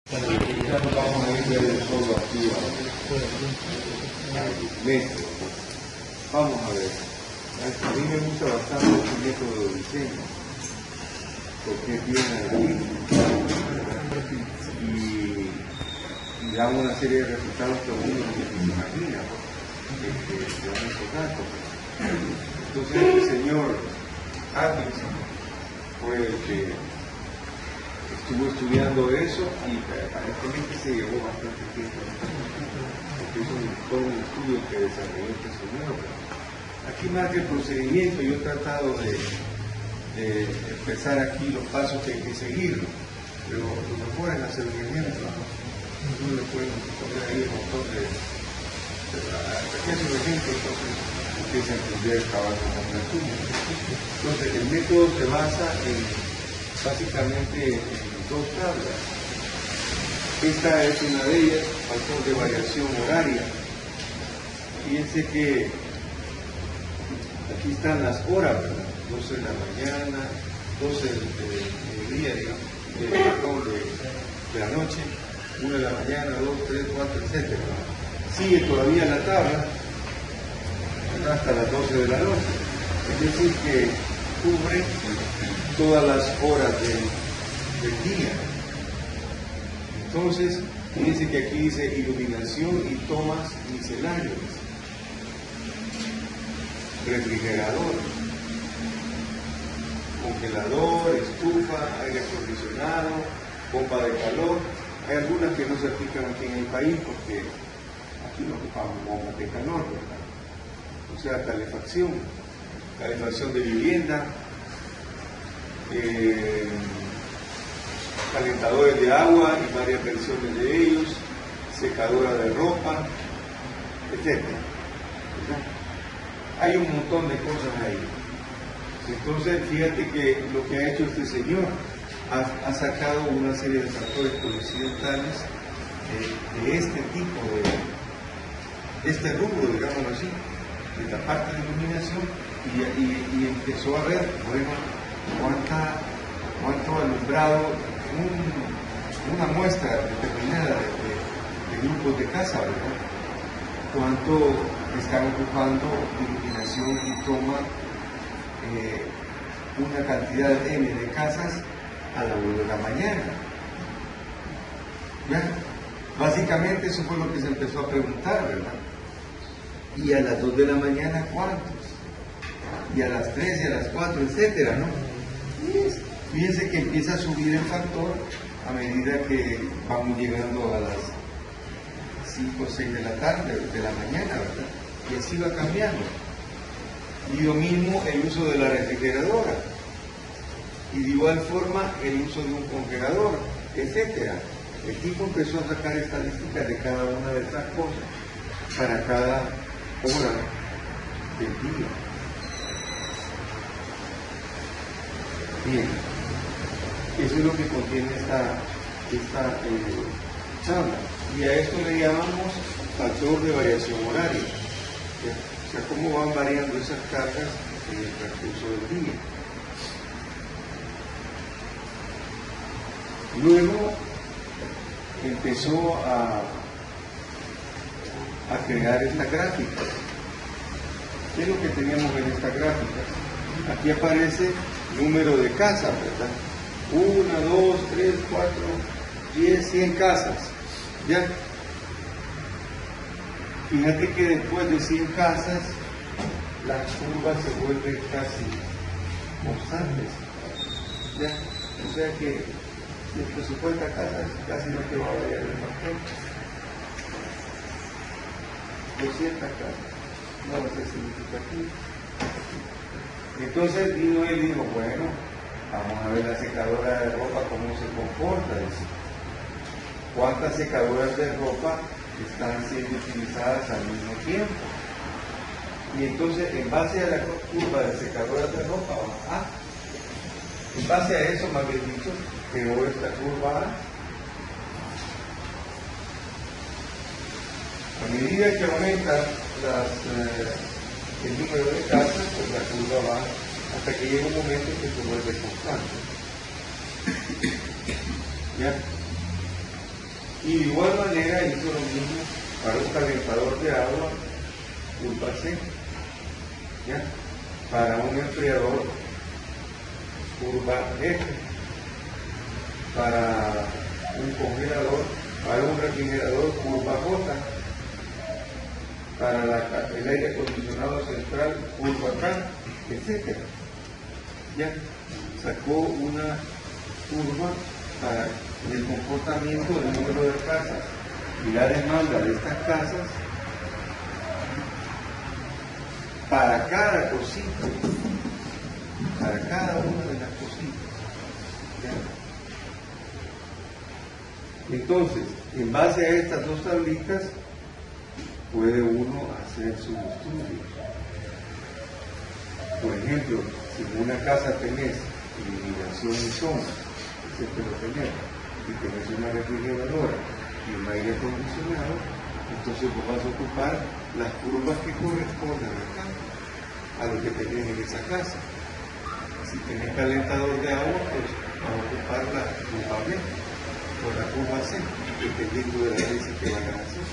Ya nos vamos a ir del todo aquí al método. Vamos a ver. A mí me gusta bastante este método de diseño, porque es bien analítico y da una serie de resultados que uno no se imagina, que van a tocar. Entonces el señor Atkinson fue el que estuvo estudiando eso y aparentemente se llevó bastante tiempo, porque hizo todo un estudio que desarrolló este señor. Aquí más que el procedimiento, yo he tratado de expresar aquí los pasos que hay que seguir, pero lo mejor es hacer un ejemplo, no le pueden poner ahí un montón de aquí hace un ejemplo, entonces empieza a entender el caballo con la tuya. Entonces el método se basa básicamente en dos tablas. Esta es una de ellas, factor de variación horaria. Fíjense que aquí están las horas, ¿verdad? 12 de la mañana, 12 del día, digamos, de la noche, 1 de la mañana, 2, 3, 4, etc. Sigue todavía la tabla hasta las 12 de la noche. Es decir, que cubre todas las horas del día. Entonces, fíjense que aquí dice iluminación y tomas misceláneas. Refrigerador, congelador, estufa, aire acondicionado, bomba de calor. Hay algunas que no se aplican aquí en el país porque aquí no ocupamos bombas de calor, ¿verdad? O sea, calefacción de vivienda, calentadores de agua y varias versiones de ellos, secadora de ropa, etc. Hay un montón de cosas ahí. Entonces, fíjate que lo que ha hecho este señor ha sacado una serie de factores coincidentales de este tipo, de este rubro, digámoslo así, de la parte de iluminación, y empezó a ver, bueno, cuánto alumbrado una muestra determinada de grupos de casa, ¿verdad? Cuánto están ocupando iluminación y toma una cantidad N de casas a la 1 de la mañana. ¿Ya? Básicamente eso fue lo que se empezó a preguntar, ¿verdad? Y a las 2 de la mañana, ¿cuántos? Y a las 3 y a las 4, etcétera, ¿no? Fíjense que empieza a subir el factor a medida que vamos llegando a las 5 o 6 de la tarde, de la mañana, ¿verdad? Y así va cambiando. Y lo mismo el uso de la refrigeradora. Y de igual forma el uso de un congelador, etc. El tipo empezó a sacar estadísticas de cada una de estas cosas para cada hora del día. Bien, eso es lo que contiene esta tabla. Y a esto le llamamos factor de variación horaria. O sea, cómo van variando esas cargas en el transcurso del día. Luego empezó a crear esta gráfica. ¿Qué es lo que teníamos en esta gráfica? Aquí aparece número de casas, ¿verdad? 1, 2, 3, 4, 10, 100 casas. ¿Ya? Fíjate que después de 100 casas, las curvas se vuelven casi constantes. ¿Ya? O sea que de 50 casas casi no te va a variar el factor. 200 casas, no va a ser significativo. Entonces vino él y dijo, bueno, vamos a ver la secadora de ropa cómo se comporta. Dice, ¿cuántas secadoras de ropa están siendo utilizadas al mismo tiempo? Y entonces, en base a la curva de secadoras de ropa, en base a eso, más bien dicho, creó esta curva A. A medida que aumenta el número de casas, pues la curva va hasta que llega un momento en que se vuelve constante. ¿Ya? Y de igual manera hizo lo mismo para un calentador de agua, curva C, ¿ya? Para un enfriador, curva F, para un congelador, para un refrigerador, curva J, para el aire acondicionado central, curva K, etc. Ya sacó una curva para el comportamiento del número de casas y la demanda de estas casas para cada cosita, para cada una de las cositas. ¿Ya? Entonces, en base a estas dos tablitas, puede uno hacer sus estudios. Por ejemplo, si en una casa tenés iluminación y sombra, excepto lo tenés, y tenés una refrigeradora y un aire acondicionado, entonces vos vas a ocupar las curvas que corresponden acá, a lo que tenés en esa casa. Si tenés calentador de agua, pues vas a ocupar la curva B o la curva C, dependiendo de las veces que van a hacer.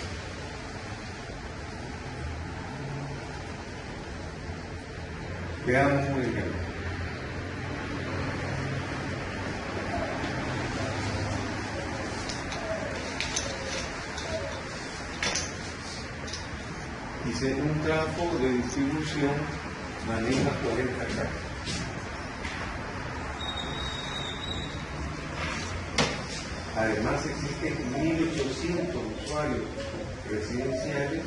Veamos un ejemplo. Dice, un trafo de distribución maneja 40 casas. Además existen 1.800 usuarios residenciales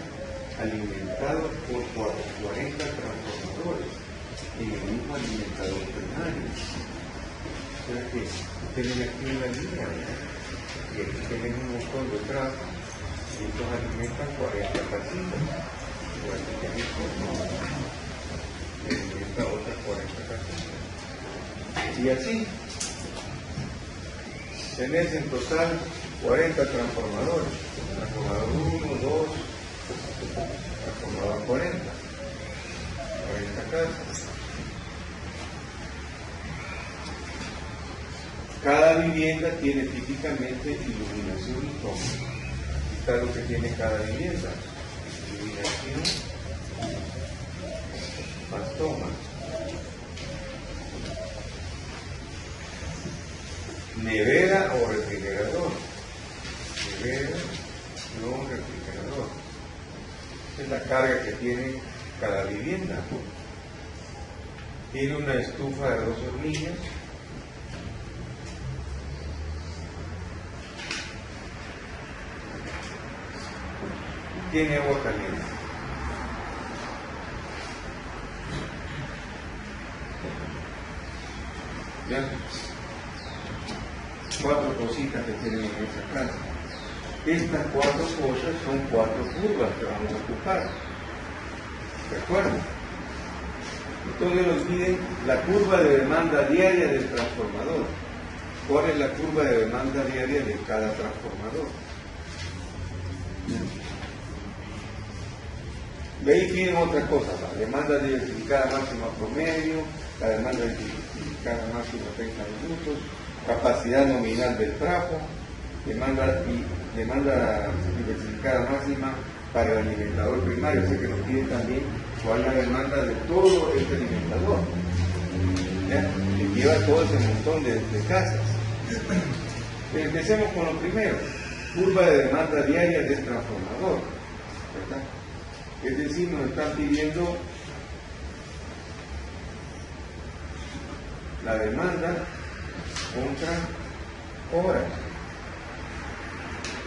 alimentados por 40 transformadores en el mismo alimentador primario. O sea que tienen aquí una línea, ¿verdad? Y aquí tienen un montón de trafos y estos alimentan 40 casitas. Igual que tienen como alimenta otras 40 casitas. Y así tenés en total 40 transformadores. Transformador 1, 2, transformador 40. 40 casas. Cada vivienda tiene típicamente iluminación y sombra. Aquí está lo que tiene cada vivienda. Iluminación más toma. Nevera o refrigerador. Nevera, no refrigerador. Esta es la carga que tiene cada vivienda. Tiene una estufa de 2 hornillas. Tiene agua caliente. ¿Ya? 4 cositas que tienen en esa casa. Estas 4 cosas son 4 curvas que vamos a ocupar. ¿De acuerdo? Entonces no olviden la curva de demanda diaria del transformador. ¿Cuál es la curva de demanda diaria de cada transformador? De ahí tienen otras cosas, la demanda diversificada máxima promedio, la demanda diversificada máxima 30 minutos, capacidad nominal del trafo, demanda diversificada máxima para el alimentador primario, o sea que nos piden también cuál es la demanda de todo este alimentador, ¿ya? Que lleva todo ese montón de casas. Pero empecemos con lo primero, curva de demanda diaria del transformador, ¿verdad? Es decir, nos están pidiendo la demanda contra horas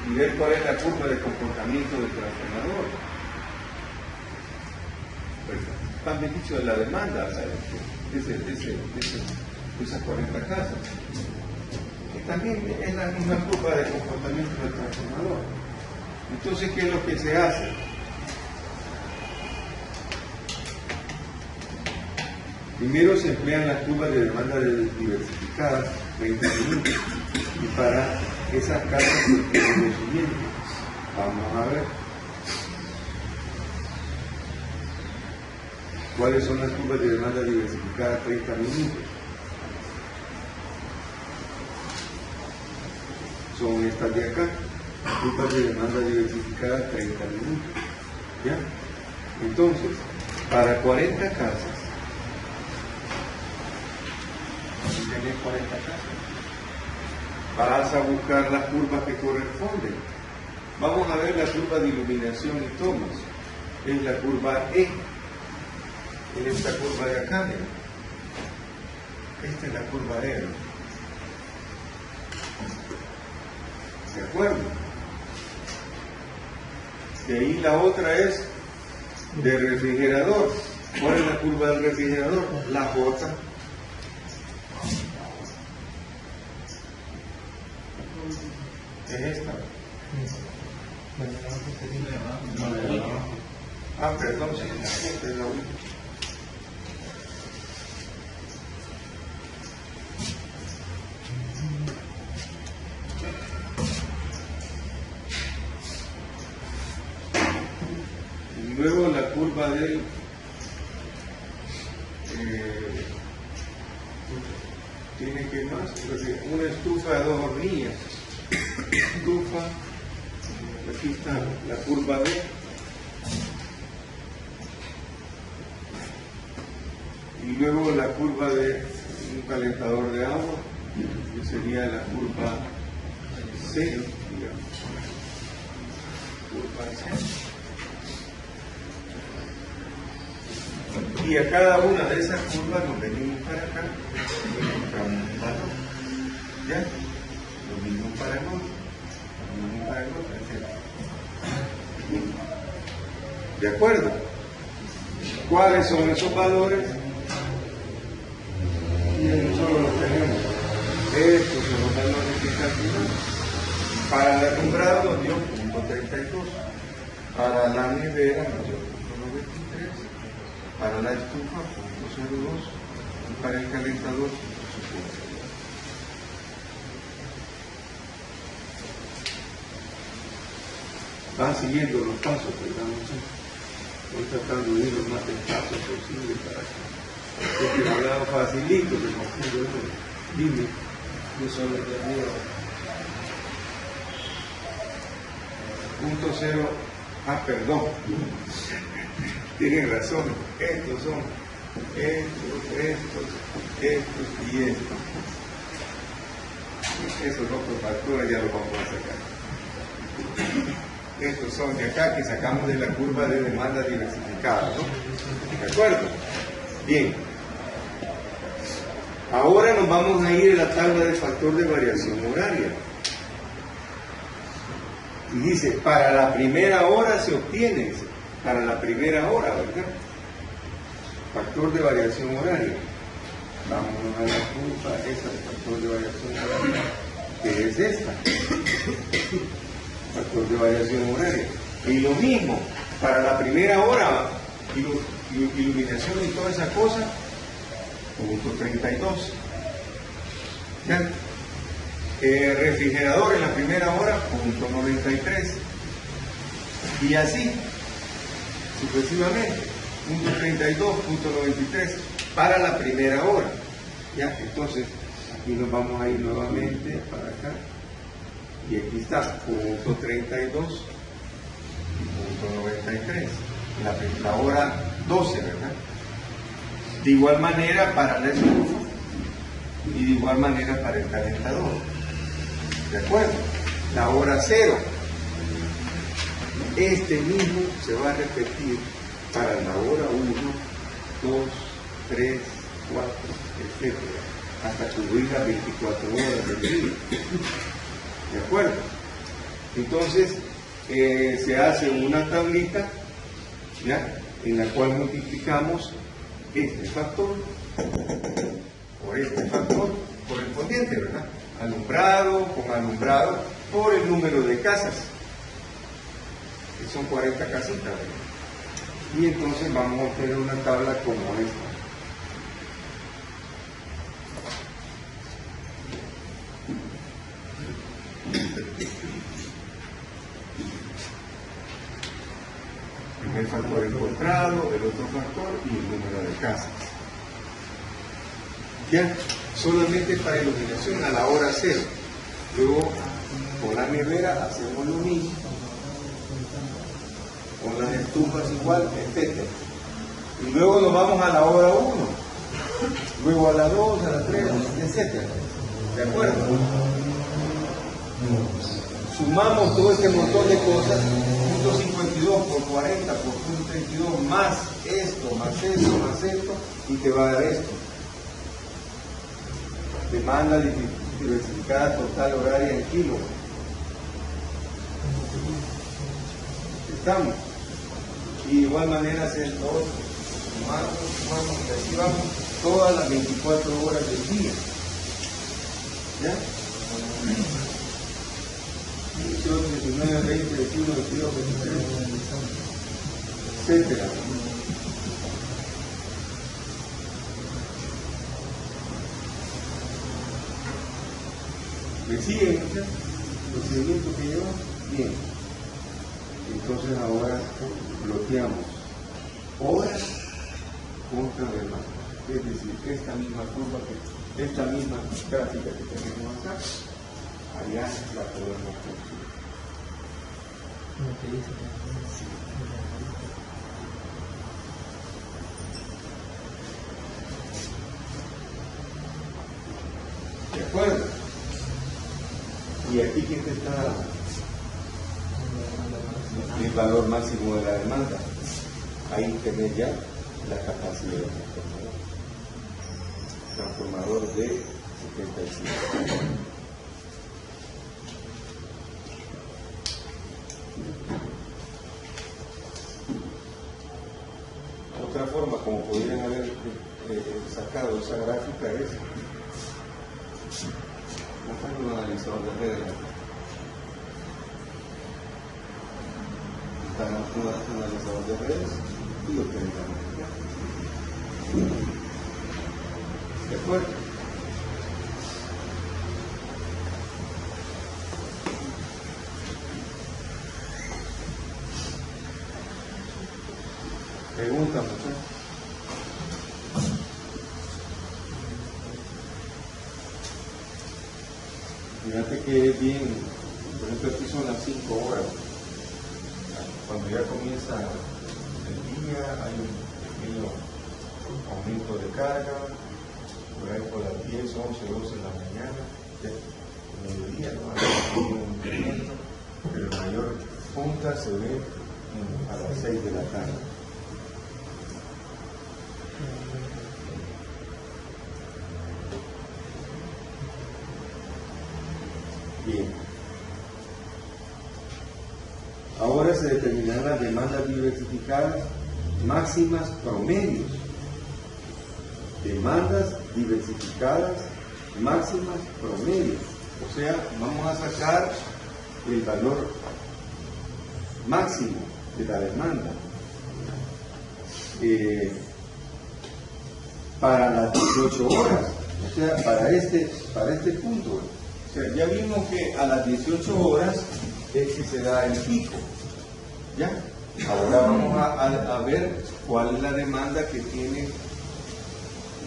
y ver cuál es la curva de comportamiento del transformador. Pues, también dicho de la demanda, o sea, de esas 40 casas. Que también es la misma curva de comportamiento del transformador. Entonces, ¿qué es lo que se hace? Primero se emplean las curvas de demanda diversificadas, 20 minutos, y para esas casas se emplea lo siguiente. Vamos a ver cuáles son las curvas de demanda diversificada 30 minutos. Son estas de acá. Rutas de demanda diversificada 30 minutos. ¿Ya? Entonces, para 40 casas, si tenés 40 casas, vas a buscar las curvas que corresponden. Vamos a ver la curva de iluminación y tomas. Es la curva E. En esta curva de acá, mira. Esta es la curva E. ¿De acuerdo? De ahí la otra es de refrigerador. ¿Cuál es la curva del refrigerador? La J. Es esta. Ah, perdón, sí, esta es la última. Luego la curva del tiene que más, una estufa de 2 hornillas. Estufa, aquí está la curva D. Y luego la curva de un calentador de agua, que sería la curva C, digamos. Curva C. Y a cada una de esas curvas nos venimos para acá y encontramos un valor. ¿Ya? Lo mismo para el otro, lo mismo para el otro, etc. ¿De acuerdo? ¿Cuáles son esos valores? Y nosotros los tenemos. Estos son los valores que están aquí. Para el alumbrado nos dio 0.32. Para la nevera nos dio 0.93. Para la estufa 0.02. Y para el calentador 0.02. Van siguiendo los pasos, ¿verdad? Estoy tratando de ir lo más despacio posible para que este hablado facilito, que confundo eso. Dime. Yo solo te digo. Punto cero. Ah, perdón. Tienen razón. Estos son estos y estos. Esos otros factores ya los vamos a sacar. Estos son de acá que sacamos de la curva de demanda diversificada, ¿no? ¿De acuerdo? Bien. Ahora nos vamos a ir a la tabla de factor de variación horaria. Y dice, para la primera hora se obtiene, para la primera hora, ¿verdad? Factor de variación horaria. Vamos a la curva esa de factor de variación horaria, que es esta. Factor de variación horaria. Y lo mismo, para la primera hora, iluminación y toda esa cosa, punto 32. ¿Ya? Refrigerador en la primera hora, punto 93. Y así, sucesivamente, punto 32, punto 93, para la primera hora. ¿Ya? Entonces, aquí nos vamos a ir nuevamente para acá. Y aquí está, punto 32 y punto 93, la hora 12, ¿verdad? De igual manera para la estufa y de igual manera para el calentador. ¿De acuerdo? La hora 0. Este mismo se va a repetir para la hora 1, 2, 3, 4, etc. Hasta cubrir las 24 horas del día. ¿De acuerdo? Entonces, se hace una tablita, ¿ya? En la cual multiplicamos este factor por este factor correspondiente, ¿verdad? Alumbrado con alumbrado por el número de casas, que son 40 casitas, ¿verdad? Y entonces vamos a obtener una tabla como esta. El factor encontrado, el otro factor y el número de casas. Ya, solamente para iluminación a la hora 0. Luego Con la nevera hacemos lo mismo, con las estufas igual, etc. Y luego nos vamos a la hora 1, luego a la 2, a la 3, etc. ¿De acuerdo? Sumamos todo este montón de cosas, 52 por 40 por 32, más esto, más esto, y te va a dar esto. Demanda diversificada total horaria en kilos. ¿Estamos? Y de igual manera hacer todo, sumamos, y así vamos todas las 24 horas del día. ¿Ya? 18, 19, 20, 21, 22, 23, etc. ¿Me siguen? ¿El procedimiento que lleva? Bien. Entonces ahora bloqueamos horas contra demás. Es decir, esta misma curva, esta misma gráfica que tenemos acá, allá la podemos construir. ¿De acuerdo? Y aquí que te está el valor máximo de la demanda. Ahí tenés ya la capacidad del transformador de 75. Otra forma como podrían haber sacado esa gráfica es buscando un analizador de redes. Un analizador de redes y lo tenemos. ¿De acuerdo? Pregunta, muchachos. Fíjate que es bien, por ejemplo, aquí son las 5 horas. Cuando ya comienza el día, hay un pequeño aumento de carga, por ahí por las 10, 11, 12 de la mañana, en el día no hay un incremento, pero la mayor punta se ve a las 6 de la tarde. Bien. Ahora se determinarán las demandas diversificadas máximas promedios. Demandas diversificadas máximas promedios. O sea, vamos a sacar el valor máximo de la demanda para las 18 horas. O sea, para este punto. O sea, ya vimos que a las 18 horas es que se da el pico. ¿Ya? Ahora vamos a ver cuál es la demanda que tiene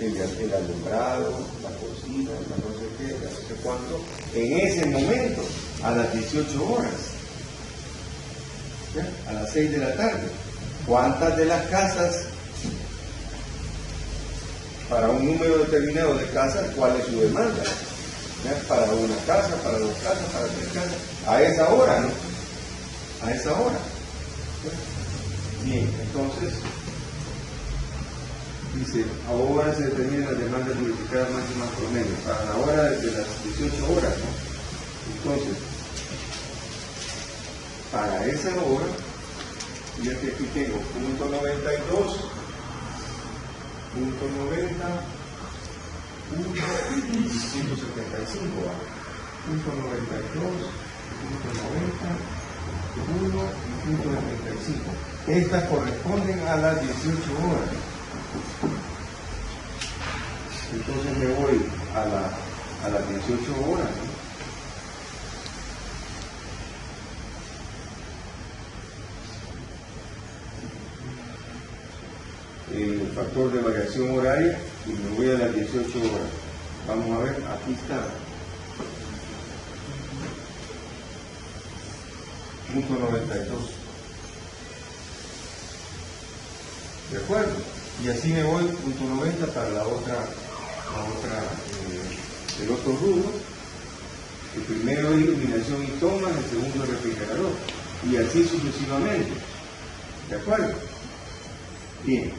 el alumbrado, la cocina, la no sé qué, la no sé cuánto, en ese momento, a las 18 horas. ¿Ya? A las 6 de la tarde. ¿Cuántas de las casas, para un número determinado de casas, cuál es su demanda? ¿Ya? Para una casa, para 2 casas, para 3 casas, a esa hora, ¿no? A esa hora. Bien, entonces, dice, ahora se determinan las demandas diversificadas máximas promedio, para la hora de las 18 horas, ¿no? Entonces, para esa hora, fíjate aquí tengo punto 92, punto 90, punto 175, punto 92, punto 90, 1 y punto 95. Estas corresponden a las 18 horas. Entonces me voy a las 18 horas. El factor de variación horaria y me voy a las 18 horas. Vamos a ver, aquí está. punto 92. ¿De acuerdo? Y así me voy punto 90 para el otro rubro. El primero es iluminación y toma, el segundo es refrigerador. Y así sucesivamente. ¿De acuerdo? Bien.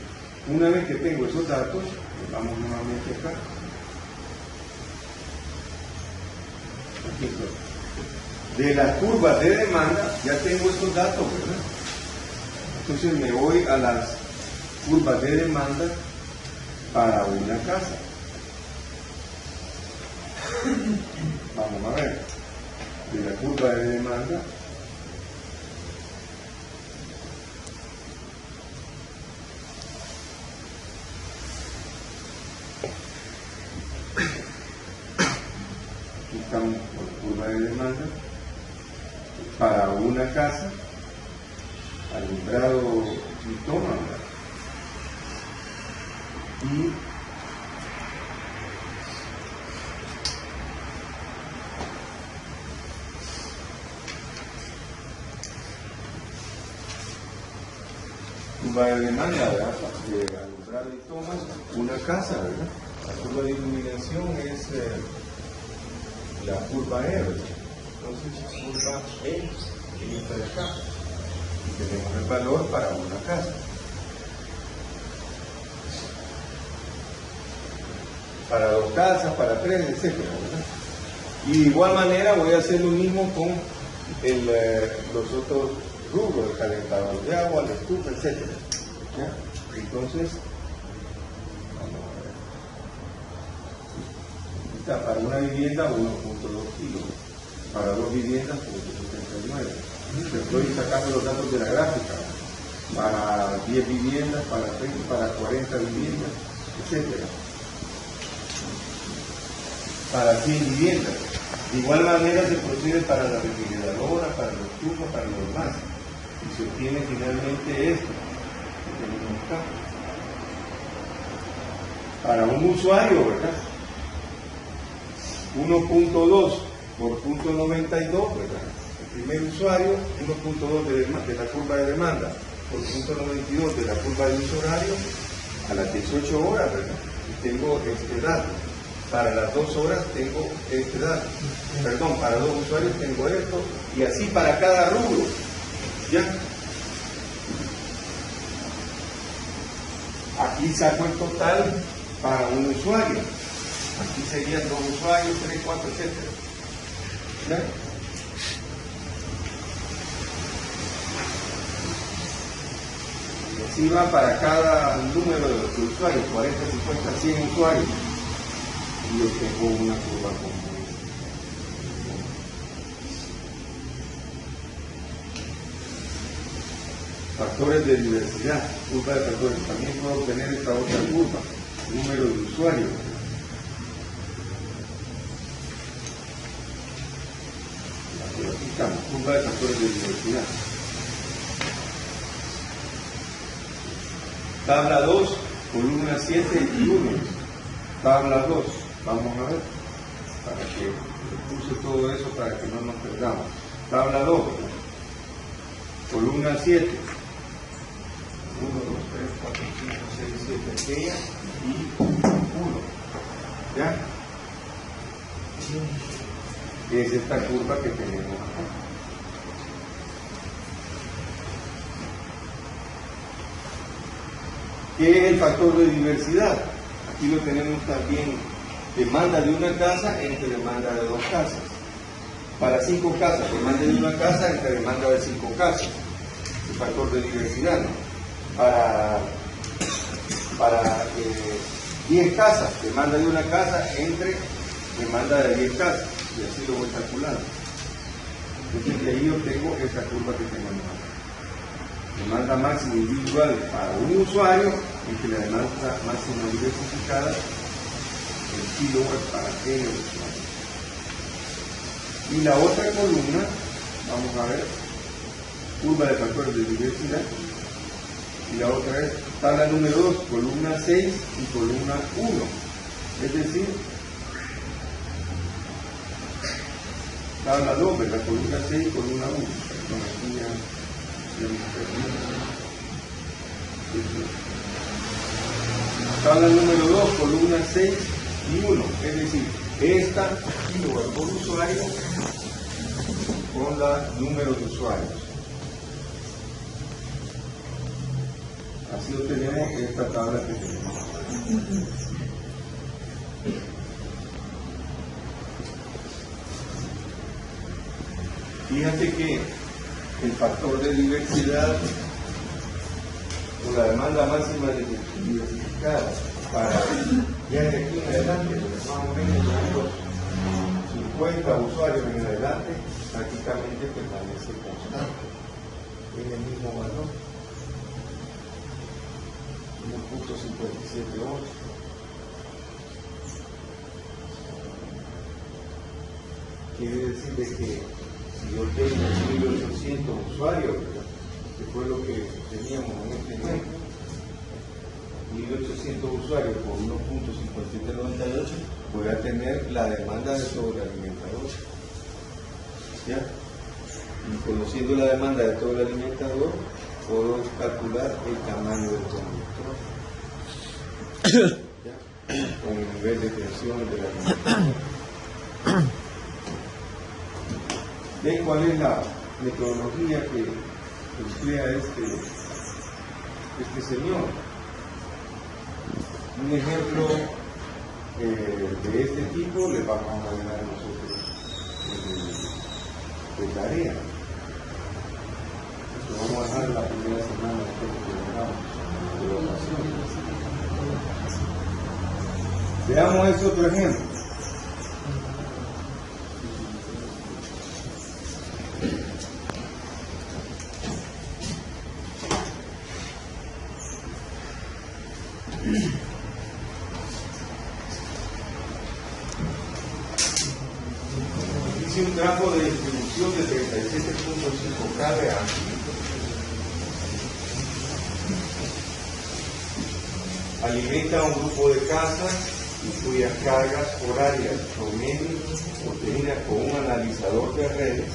Una vez que tengo esos datos, vamos nuevamente acá. Aquí estoy. De las curvas de demanda, ya tengo estos datos, ¿verdad? Entonces me voy a las curvas de demanda para una casa. Vamos a ver. De la curva de demanda estamos por curva de demanda para una casa, alumbrado y toma, y curva de demanda, ¿verdad? De alumbrado y toma, una casa, ¿verdad? La curva de iluminación es la curva E, ¿verdad? Entonces, curva E en esta de acá. Y tenemos el valor para una casa. Para dos casas, para tres, etc. ¿verdad? Y de igual manera voy a hacer lo mismo con los otros rubros, el calentador de agua, la estufa, etc. ¿Ya? Entonces, para una vivienda 1.2 kilos, para dos viviendas 0.79. Estoy sacando los datos de la gráfica, para 10 viviendas, para 30, para 40 viviendas, etc. Para 100 viviendas. De igual manera se procede para la refrigeradora, para la estufa, para los demás. Y se obtiene finalmente esto que tenemos acá. Para un usuario, ¿verdad? 1.2 por punto 92, ¿verdad? El primer usuario, 1.2 de la curva de demanda por punto 92 de la curva de uso horario a las 18 horas, ¿verdad? Y tengo este dato. Para las 2 horas tengo este dato. Perdón, para 2 usuarios tengo esto. Y así para cada rubro. ¿Ya? Aquí saco el total para un usuario. Aquí serían 2 usuarios, 3, 4, etc. ¿Ya? Y así va para cada número de usuarios, 40, 50, 100 usuarios. Y yo tengo una curva como esta. Factores de diversidad, curva de factores. También puedo obtener esta otra curva, número de usuarios. Aquí estamos, curva de factores de diversidad. Tabla 2, columna 7 y 1. Tabla 2, vamos a ver, para que puse todo eso para que no nos perdamos. Tabla 2, columna 7. 1, 2, 3, 4, 5, 6, 7, aquella y 1. ¿Ya? Es esta curva que tenemos acá. ¿Qué es el factor de diversidad? Aquí lo tenemos también, demanda de una casa entre demanda de 2 casas. Para 5 casas, demanda de una casa entre demanda de 5 casas. El factor de diversidad, ¿no? Para 10 casas, demanda de una casa entre demanda de 10 casas. Y así lo voy calculando. Entonces de ahí yo tengo esta curva que tenemos acá. Demanda máxima individual para un usuario entre la demanda máxima diversificada en kilowatts para el usuario. Y la otra columna, vamos a ver, curva de factores de diversidad. Y la otra es tabla número 2, columna 6 y columna 1. Es decir, tabla 2, ¿verdad? Columna 6, columna 1. Bueno, aquí ya se me perdió. Tabla número 2, columna 6 y 1. Es decir, esta kilowatt por usuario con la número de usuarios. Así obtenemos esta tabla que tenemos. Fíjate que el factor de diversidad o la demanda máxima diversificada para ya de aquí en adelante, más o menos unos 50 usuarios en adelante, prácticamente permanece constante en el mismo valor, 1.578. Quiere decir de que si yo tengo 1.800 usuarios, ¿verdad? Que fue lo que teníamos en este ejemplo, 1.800 usuarios por 1.5798, voy a tener la demanda de todo el alimentador. ¿Ya? Y conociendo la demanda de todo el alimentador, puedo calcular el tamaño del conductor. ¿Ya? Con el nivel de tensión del alimentador. ¿Ven cuál es la metodología que emplea este señor? Un ejemplo de este tipo le vamos a dar a nosotros de tarea. Esto vamos a dejar la primera semana después que de oración. Veamos este otro ejemplo. Dice un grafo de distribución de 37.5 kVA. Alimenta a un grupo de casas y cuyas cargas horarias promedio obtenidas con un analizador de redes.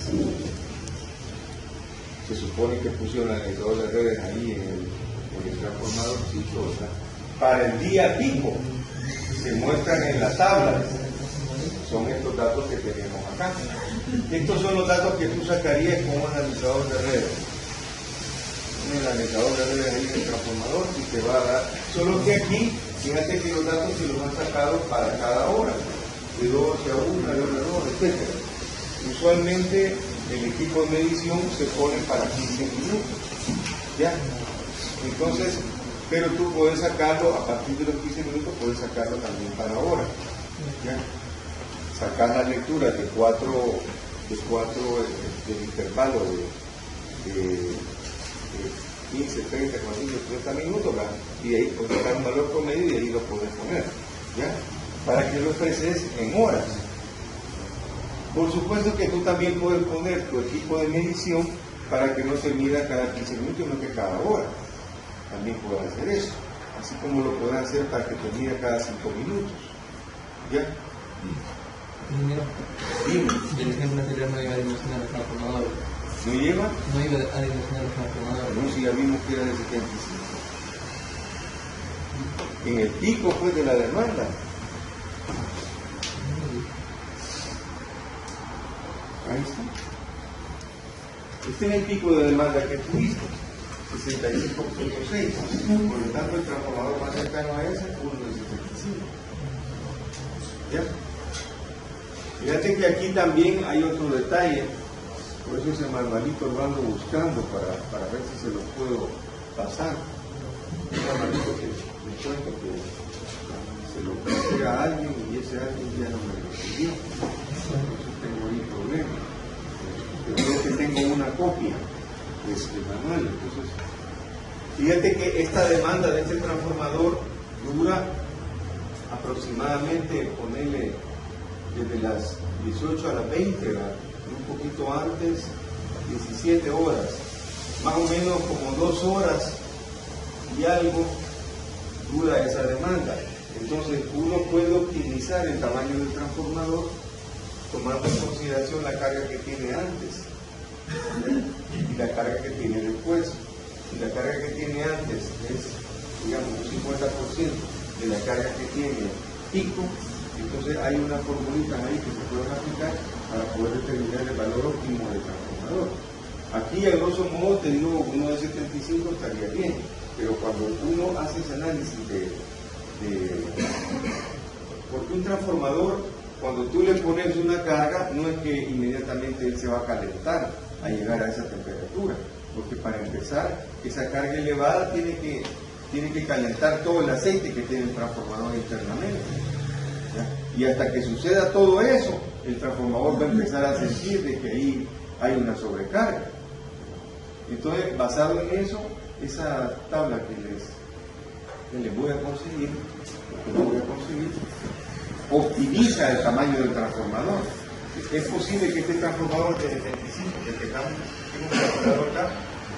Se supone que puso el analizador de redes ahí en el transformadorcito, ¿verdad? Para el día pico se muestran en la tabla. Son estos datos que tenemos acá. Estos son los datos que tú sacarías con un analizador de redes. El analizador de redes ahí en el transformador y te va a dar. Solo que aquí, fíjate que los datos se los han sacado para cada hora, de 12 a 1, de 1 a 2, etc. Usualmente el equipo de medición se pone para 15 minutos. ¿Ya? Entonces, pero tú puedes sacarlo a partir de los 15 minutos, puedes sacarlo también para hora. ¿Ya? Sacar las lecturas de cuatro del intervalo de 15, 30, 40, 30 minutos, ¿verdad? Y ahí puedes sacar un valor promedio y ahí lo puedes poner, ¿ya? Para que lo expreses en horas. Por supuesto que tú también puedes poner tu equipo de medición para que no se mida cada 15 minutos, sino que cada hora. También puedes hacer eso, así como lo puedes hacer para que te mida cada 5 minutos, ¿ya? Dime. El ejemplo anterior no iba a dimensionar el transformador. ¿No lleva? No iba a dimensionar el transformador. No, si ya vimos que era de 75. En el pico pues de la demanda. Ahí está. Este es el pico de demanda que tuviste, 65.6. Por lo tanto, el transformador más cercano a ese fue uno de 75. ¿Ya? Fíjate que aquí también hay otro detalle, por eso ese manualito lo ando buscando para ver si se lo puedo pasar. Un manualito que me cuento que se lo pasé a alguien y ese alguien ya no me lo pidió. Entonces tengo ahí problema. Pero creo que tengo una copia de este manual. Entonces, fíjate que esta demanda de este transformador dura aproximadamente, ponerle desde las 18 a las 20, ¿verdad? Un poquito antes, 17 horas, más o menos como 2 horas y algo dura esa demanda. Entonces uno puede optimizar el tamaño del transformador tomando en consideración la carga que tiene antes y la carga que tiene después. Si la carga que tiene antes es, digamos, un 50% de la carga que tiene pico, entonces hay unas formulitas ahí que se pueden aplicar para poder determinar el valor óptimo del transformador. Aquí, a grosso modo, te digo, uno de 75 estaría bien, pero cuando uno hace ese análisis porque un transformador, cuando tú le pones una carga, no es que inmediatamente él se va a calentar a llegar a esa temperatura, porque para empezar, esa carga elevada tiene que calentar todo el aceite que tiene el transformador internamente. ¿Ya? Y hasta que suceda todo eso, el transformador va a empezar a sentir de que ahí hay una sobrecarga. Entonces, basado en eso, esa tabla que les voy a conseguir, optimiza el tamaño del transformador. Es posible que este transformador de 75 que tengamos en un transformador acá,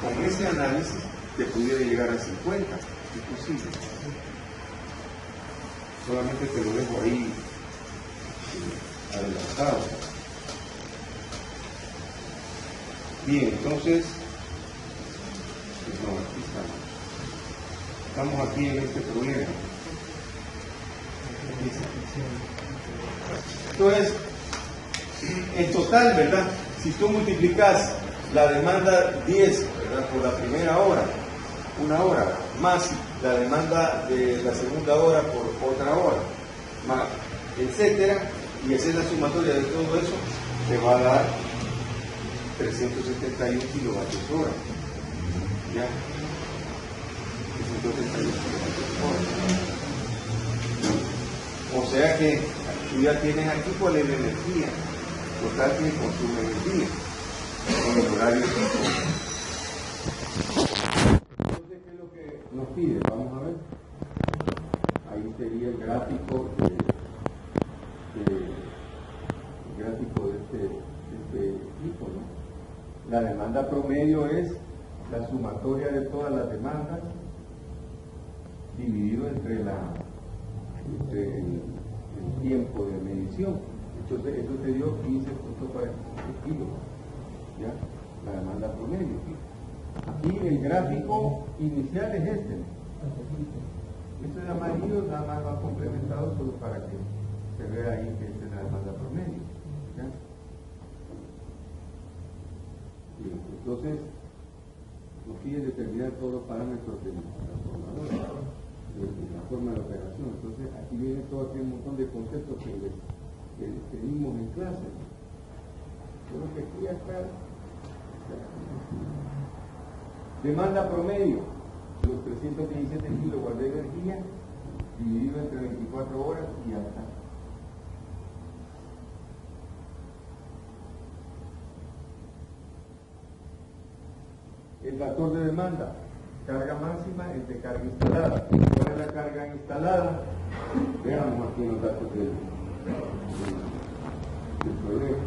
con ese análisis te pudiera llegar a 50. Es posible. Solamente te lo dejo ahí adelantado. Bien, entonces, no, aquí estamos. Estamos aquí en este problema. Entonces, en total, ¿verdad? Si tú multiplicas la demanda 10, ¿verdad?, por la primera hora, una hora, más la demanda de la segunda hora por otra hora, más etcétera, y hacer la sumatoria de todo eso, te va a dar 371 kilovatios hora. ¿Ya? 371 kilovatios hora. O sea que tú ya tienes aquí cuál es la energía total que consume energía en el horario pico. Entonces, ¿qué es lo que nos pide? Vamos a ver. Ahí sería el gráfico de este pico, ¿no? La demanda promedio es la sumatoria de todas las demandas dividido entre el tiempo de medición. Entonces, eso te dio 15.46 kilos, ¿ya? La demanda promedio. Aquí el gráfico inicial es este. Esto de amarillo nada más va complementado solo para que se vea ahí que esta es la demanda promedio, ¿ya? Bien, entonces, nos pide determinar todos los parámetros del transformador, de la forma de operación. Entonces, aquí viene todo aquel montón de conceptos que vimos en clase. Solo que aquí acá, demanda promedio, los 317 kilowatts de energía, dividido entre 24 horas y hasta. El factor de demanda, carga máxima entre carga instalada. ¿Cuál es la carga instalada? Veamos aquí los datos del problema.